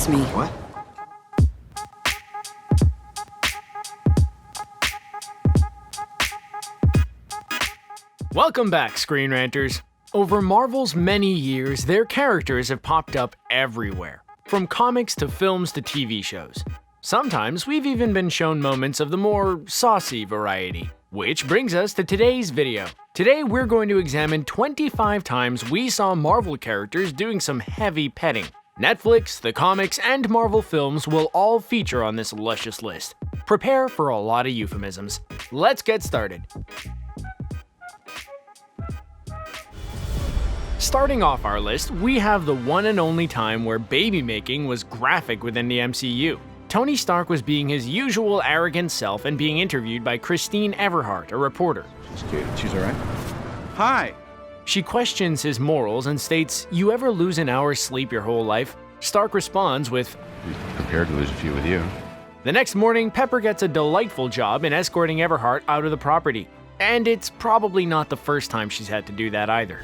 That's me. What? Welcome back, ScreenRanters. Over Marvel's many years, their characters have popped up everywhere, from comics to films to TV shows. Sometimes we've even been shown moments of the more saucy variety. Which brings us to today's video. Today we're going to examine 25 times we saw Marvel characters doing some heavy petting. Netflix, the comics, and Marvel films will all feature on this luscious list. Prepare for a lot of euphemisms. Let's get started. Starting off our list, we have the one and only time where baby making was graphic within the MCU. Tony Stark was being his usual arrogant self and being interviewed by Christine Everhart, a reporter. She's alright? Hi! She questions his morals and states, "You ever lose an hour's sleep your whole life?" Stark responds with, Prepared to lose a few with you. The next morning, Pepper gets a delightful job in escorting Everhart out of the property. And it's probably not the first time she's had to do that either.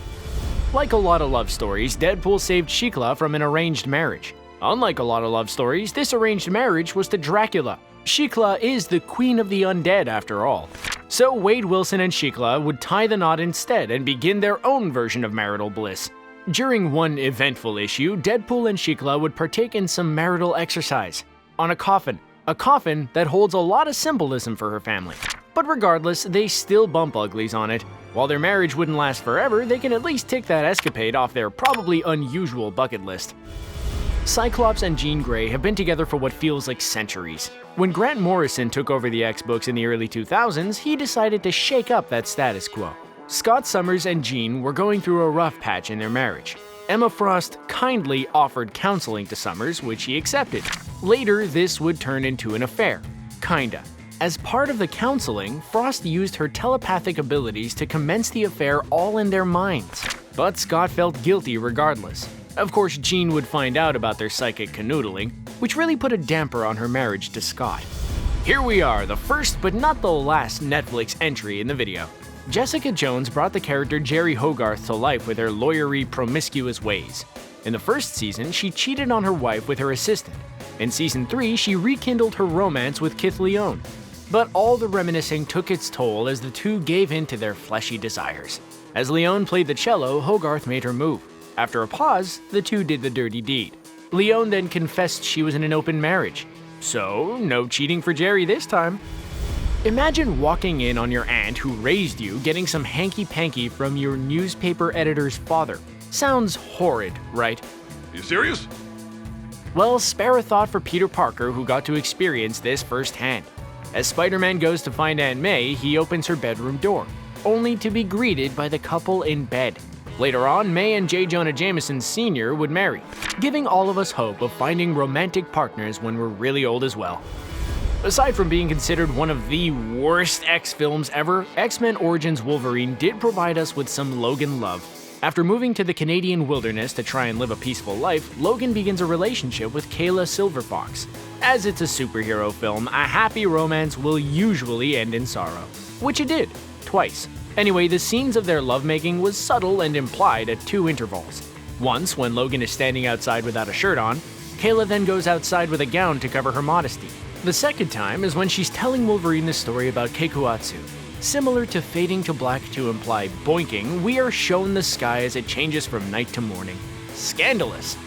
Like a lot of love stories, Deadpool saved Sheila from an arranged marriage. Unlike a lot of love stories, this arranged marriage was to Dracula. Sheila is the queen of the undead after all. So Wade Wilson and Sheila would tie the knot instead and begin their own version of marital bliss. During one eventful issue, Deadpool and Sheila would partake in some marital exercise on a coffin that holds a lot of symbolism for her family. But regardless, they still bump uglies on it. While their marriage wouldn't last forever, they can at least tick that escapade off their probably unusual bucket list. Cyclops and Jean Grey have been together for what feels like centuries. When Grant Morrison took over the X-Books in the early 2000s, he decided to shake up that status quo. Scott Summers and Jean were going through a rough patch in their marriage. Emma Frost kindly offered counseling to Summers, which he accepted. Later, this would turn into an affair. Kinda. As part of the counseling, Frost used her telepathic abilities to commence the affair all in their minds. But Scott felt guilty regardless. Of course, Jean would find out about their psychic canoodling, which really put a damper on her marriage to Scott. Here we are, the first but not the last Netflix entry in the video. Jessica Jones brought the character Jerry Hogarth to life with her lawyery, promiscuous ways. In the first season, she cheated on her wife with her assistant. In season 3, she rekindled her romance with Kith Leone. But all the reminiscing took its toll as the two gave in to their fleshy desires. As Leone played the cello, Hogarth made her move. After a pause, the two did the dirty deed. Leone then confessed she was in an open marriage. So, no cheating for Jerry this time. Imagine walking in on your aunt who raised you getting some hanky-panky from your newspaper editor's father. Sounds horrid, right? You serious? Well, spare a thought for Peter Parker, who got to experience this firsthand. As Spider-Man goes to find Aunt May, he opens her bedroom door, only to be greeted by the couple in bed. Later on, May and J. Jonah Jameson Sr. would marry, giving all of us hope of finding romantic partners when we're really old as well. Aside from being considered one of the worst X films ever, X-Men Origins Wolverine did provide us with some Logan love. After moving to the Canadian wilderness to try and live a peaceful life, Logan begins a relationship with Kayla Silverfox. As it's a superhero film, a happy romance will usually end in sorrow, which it did, twice. Anyway, the scenes of their lovemaking was subtle and implied at two intervals. Once, when Logan is standing outside without a shirt on, Kayla then goes outside with a gown to cover her modesty. The second time is when she's telling Wolverine the story about Keikuatsu. Similar to fading to black to imply boinking, we are shown the sky as it changes from night to morning. Scandalous!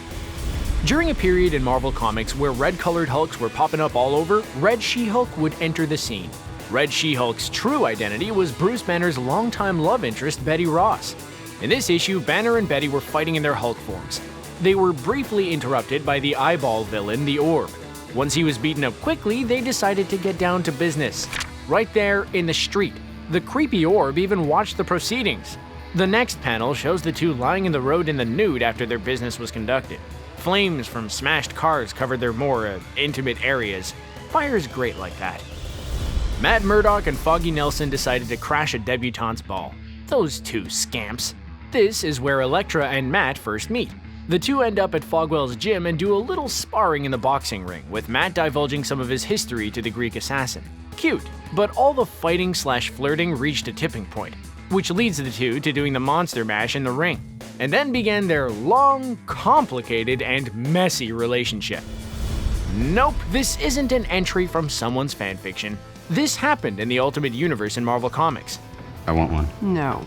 During a period in Marvel Comics where red-colored Hulks were popping up all over, Red She-Hulk would enter the scene. Red She-Hulk's true identity was Bruce Banner's longtime love interest, Betty Ross. In this issue, Banner and Betty were fighting in their Hulk forms. They were briefly interrupted by the eyeball villain, the Orb. Once he was beaten up quickly, they decided to get down to business. Right there in the street. The creepy Orb even watched the proceedings. The next panel shows the two lying in the road in the nude after their business was conducted. Flames from smashed cars covered their more intimate areas. Fire's great like that. Matt Murdock and Foggy Nelson decided to crash a debutante's ball. Those two scamps. This is where Elektra and Matt first meet. The two end up at Fogwell's gym and do a little sparring in the boxing ring, with Matt divulging some of his history to the Greek assassin. Cute, but all the fighting/flirting reached a tipping point, which leads the two to doing the monster mash in the ring, and then began their long, complicated, and messy relationship. Nope, this isn't an entry from someone's fanfiction. This happened in the Ultimate Universe in Marvel Comics. I want one. No.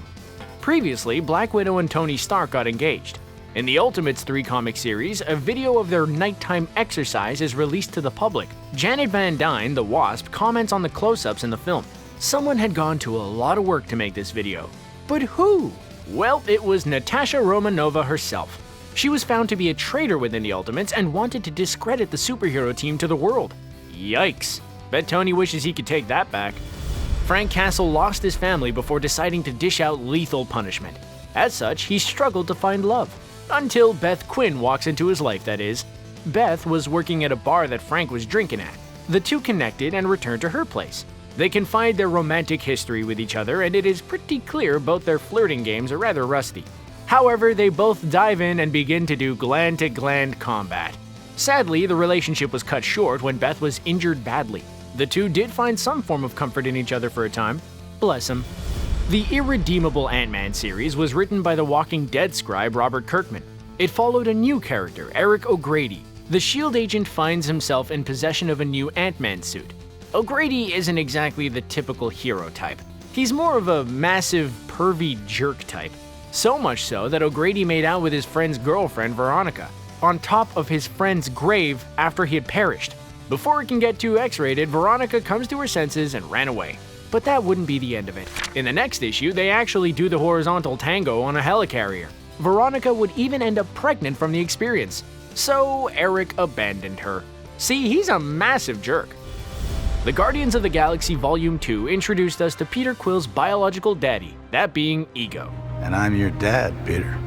Previously, Black Widow and Tony Stark got engaged. In the Ultimates 3-comic series, a video of their nighttime exercise is released to the public. Janet Van Dyne, the Wasp, comments on the close-ups in the film. Someone had gone to a lot of work to make this video. But who? Well, it was Natasha Romanova herself. She was found to be a traitor within the Ultimates and wanted to discredit the superhero team to the world. Yikes. Bet Tony wishes he could take that back. Frank Castle lost his family before deciding to dish out lethal punishment. As such, he struggled to find love. Until Beth Quinn walks into his life, that is. Beth was working at a bar that Frank was drinking at. The two connected and returned to her place. They confide their romantic history with each other, and it is pretty clear both their flirting games are rather rusty. However, they both dive in and begin to do gland-to-gland combat. Sadly, the relationship was cut short when Beth was injured badly. The two did find some form of comfort in each other for a time. Bless them. The Irredeemable Ant-Man series was written by the Walking Dead scribe Robert Kirkman. It followed a new character, Eric O'Grady. The S.H.I.E.L.D. agent finds himself in possession of a new Ant-Man suit. O'Grady isn't exactly the typical hero type. He's more of a massive, pervy jerk type. So much so that O'Grady made out with his friend's girlfriend, Veronica, on top of his friend's grave after he had perished. Before it can get too X-rated, Veronica comes to her senses and ran away. But that wouldn't be the end of it. In the next issue, they actually do the horizontal tango on a helicarrier. Veronica would even end up pregnant from the experience. So Eric abandoned her. See, he's a massive jerk. The Guardians of the Galaxy Volume 2 introduced us to Peter Quill's biological daddy, that being Ego. And I'm your dad, Peter.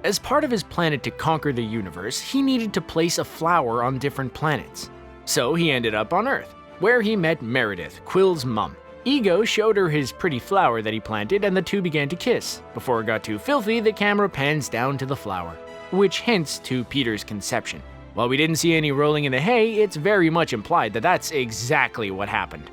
As part of his plan to conquer the universe, he needed to place a flower on different planets. So he ended up on Earth, where he met Meredith, Quill's mom. Ego showed her his pretty flower that he planted, and the two began to kiss. Before it got too filthy, the camera pans down to the flower, which hints to Peter's conception. While we didn't see any rolling in the hay, it's very much implied that that's exactly what happened.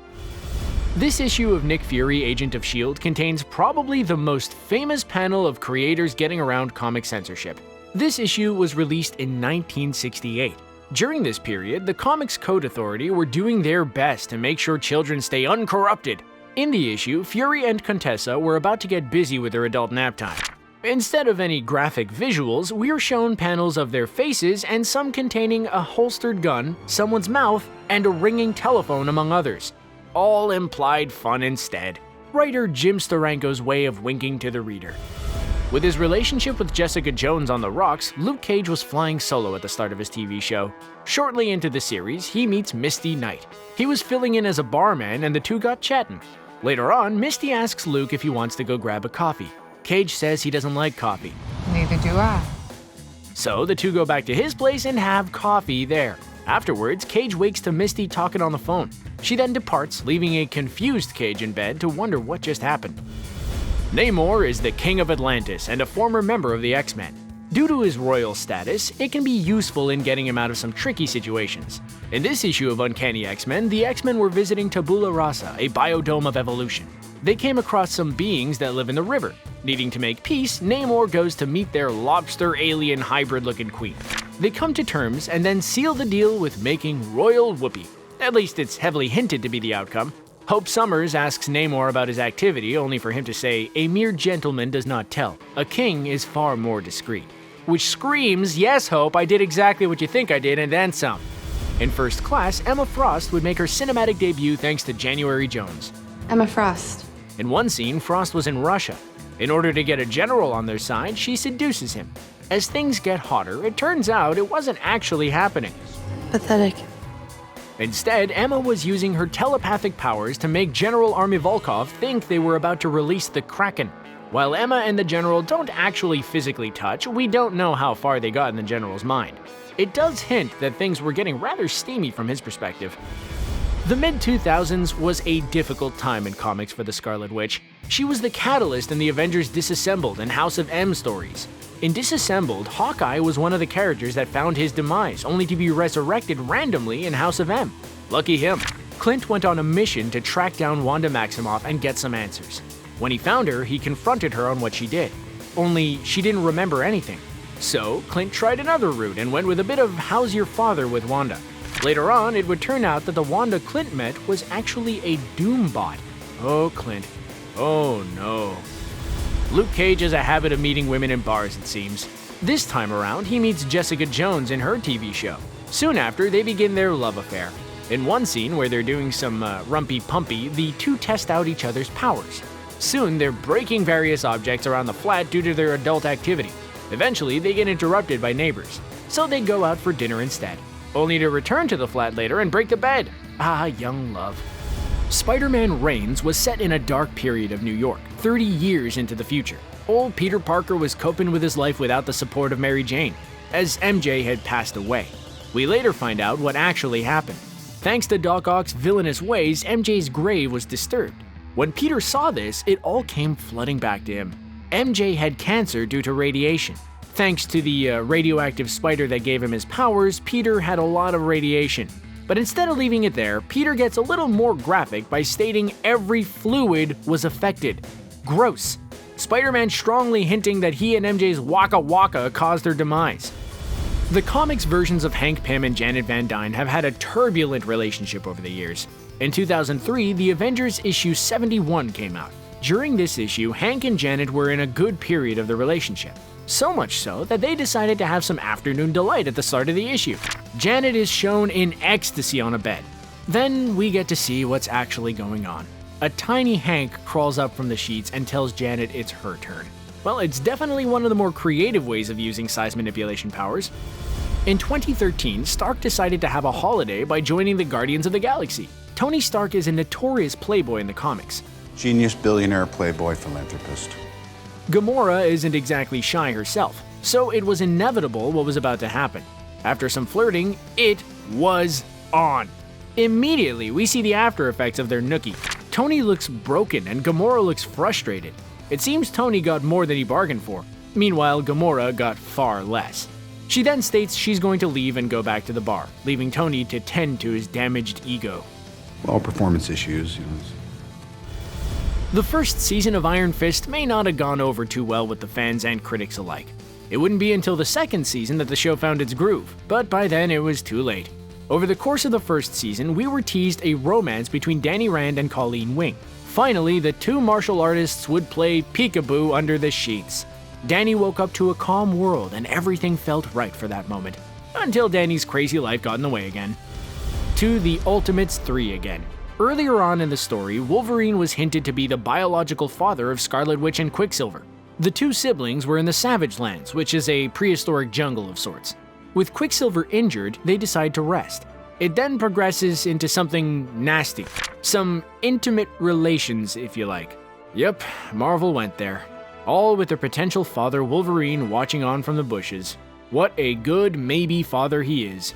This issue of Nick Fury, Agent of S.H.I.E.L.D. contains probably the most famous panel of creators getting around comic censorship. This issue was released in 1968. During this period, the Comics Code Authority were doing their best to make sure children stay uncorrupted. In the issue, Fury and Contessa were about to get busy with their adult nap time. Instead of any graphic visuals, we are shown panels of their faces and some containing a holstered gun, someone's mouth, and a ringing telephone, among others. All implied fun instead. Writer Jim Steranko's way of winking to the reader. With his relationship with Jessica Jones on the rocks, Luke Cage was flying solo at the start of his TV show. Shortly into the series, he meets Misty Knight. He was filling in as a barman and the two got chatting. Later on, Misty asks Luke if he wants to go grab a coffee. Cage says he doesn't like coffee. Neither do I. So the two go back to his place and have coffee there. Afterwards, Cage wakes to Misty talking on the phone. She then departs, leaving a confused Cage in bed to wonder what just happened. Namor is the King of Atlantis and a former member of the X-Men. Due to his royal status, it can be useful in getting him out of some tricky situations. In this issue of Uncanny X-Men, the X-Men were visiting Tabula Rasa, a biodome of evolution. They came across some beings that live in the river. Needing to make peace, Namor goes to meet their lobster alien hybrid-looking queen. They come to terms and then seal the deal with making royal whoopie. At least it's heavily hinted to be the outcome. Hope Summers asks Namor about his activity, only for him to say, "A mere gentleman does not tell. A king is far more discreet." Which screams, yes, Hope, I did exactly what you think I did and then some. In First Class, Emma Frost would make her cinematic debut thanks to January Jones. Emma Frost. In one scene, Frost was in Russia. In order to get a general on their side, she seduces him. As things get hotter, it turns out it wasn't actually happening. Pathetic. Instead, Emma was using her telepathic powers to make General Army Volkov think they were about to release the Kraken. While Emma and the General don't actually physically touch, we don't know how far they got in the General's mind. It does hint that things were getting rather steamy from his perspective. The mid-2000s was a difficult time in comics for the Scarlet Witch. She was the catalyst in the Avengers Disassembled and House of M stories. In Disassembled, Hawkeye was one of the characters that found his demise, only to be resurrected randomly in House of M. Lucky him. Clint went on a mission to track down Wanda Maximoff and get some answers. When he found her, he confronted her on what she did. Only, she didn't remember anything. So, Clint tried another route and went with a bit of how's your father with Wanda. Later on, it would turn out that the Wanda Clint met was actually a Doombot. Oh, Clint. Oh no. Luke Cage has a habit of meeting women in bars, it seems. This time around, he meets Jessica Jones in her TV show. Soon after, they begin their love affair. In one scene where they're doing some rumpy-pumpy, the two test out each other's powers. Soon, they're breaking various objects around the flat due to their adult activity. Eventually, they get interrupted by neighbors, so they go out for dinner instead, only to return to the flat later and break the bed. Ah, young love. Spider-Man Reigns was set in a dark period of New York, 30 years into the future. Old Peter Parker was coping with his life without the support of Mary Jane, as MJ had passed away. We later find out what actually happened. Thanks to Doc Ock's villainous ways, MJ's grave was disturbed. When Peter saw this, it all came flooding back to him. MJ had cancer due to radiation. Thanks to the radioactive spider that gave him his powers, Peter had a lot of radiation. But instead of leaving it there, Peter gets a little more graphic by stating every fluid was affected. Gross. Spider-Man strongly hinting that he and MJ's Waka Waka caused their demise. The comics versions of Hank Pym and Janet Van Dyne have had a turbulent relationship over the years. In 2003, the Avengers issue 71 came out. During this issue, Hank and Janet were in a good period of the relationship. So much so that they decided to have some afternoon delight at the start of the issue. Janet is shown in ecstasy on a bed. Then we get to see what's actually going on. A tiny Hank crawls up from the sheets and tells Janet it's her turn. Well, it's definitely one of the more creative ways of using size manipulation powers. In 2013, Stark decided to have a holiday by joining the Guardians of the Galaxy. Tony Stark is a notorious playboy in the comics. Genius, billionaire, playboy, philanthropist. Gamora isn't exactly shy herself, so it was inevitable what was about to happen. After some flirting, it was on. Immediately, we see the after effects of their nookie. Tony looks broken and Gamora looks frustrated. It seems Tony got more than he bargained for. Meanwhile, Gamora got far less. She then states she's going to leave and go back to the bar, leaving Tony to tend to his damaged ego. All performance issues, The first season of Iron Fist may not have gone over too well with the fans and critics alike. It wouldn't be until the second season that the show found its groove, but by then it was too late. Over the course of the first season, we were teased a romance between Danny Rand and Colleen Wing. Finally, the two martial artists would play peekaboo under the sheets. Danny woke up to a calm world and everything felt right for that moment, until Danny's crazy life got in the way again. To the Ultimates 3 again. Earlier on in the story, Wolverine was hinted to be the biological father of Scarlet Witch and Quicksilver. The two siblings were in the Savage Lands, which is a prehistoric jungle of sorts. With Quicksilver injured, they decide to rest. It then progresses into something nasty. Some intimate relations, if you like. Yep, Marvel went there. All with their potential father Wolverine watching on from the bushes. What a good maybe father he is.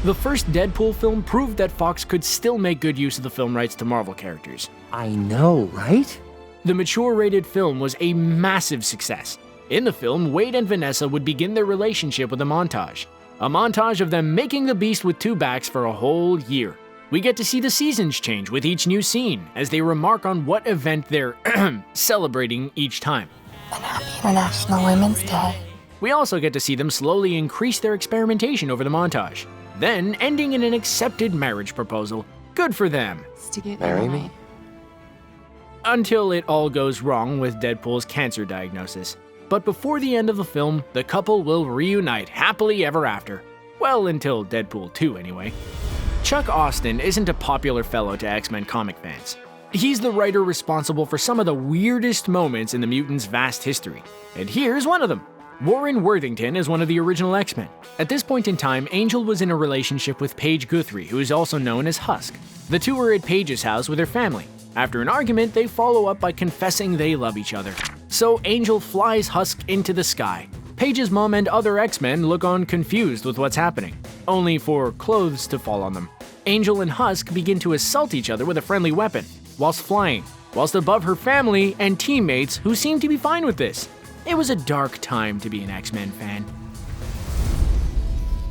The first Deadpool film proved that Fox could still make good use of the film rights to Marvel characters. I know, right? The mature-rated film was a massive success. In the film, Wade and Vanessa would begin their relationship with a montage. A montage of them making the beast with two backs for a whole year. We get to see the seasons change with each new scene, as they remark on what event they're celebrating each time. And happy International Women's Day. We also get to see them slowly increase their experimentation over the montage, then ending in an accepted marriage proposal. Good for them. Marry me? Until it all goes wrong with Deadpool's cancer diagnosis. But before the end of the film, the couple will reunite happily ever after. Well, until Deadpool 2 anyway. Chuck Austin isn't a popular fellow to X-Men comic fans. He's the writer responsible for some of the weirdest moments in the mutants' vast history. And here's one of them. Warren Worthington is one of the original X-Men. At this point in time, Angel was in a relationship with Paige Guthrie, who is also known as Husk. The two are at Paige's house with her family. After an argument, they follow up by confessing they love each other. So Angel flies Husk into the sky. Paige's mom and other X-Men look on confused with what's happening, only for clothes to fall on them. Angel and Husk begin to assault each other with a friendly weapon, whilst flying, whilst above her family and teammates who seem to be fine with this. It was a dark time to be an X-Men fan.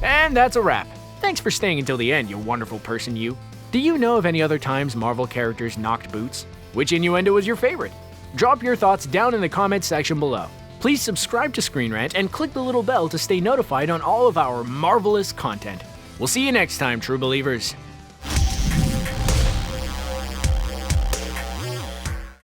And that's a wrap. Thanks for staying until the end, you wonderful person you. Do you know of any other times Marvel characters knocked boots? Which innuendo was your favorite? Drop your thoughts down in the comments section below. Please subscribe to ScreenRant and click the little bell to stay notified on all of our marvelous content. We'll see you next time, true believers.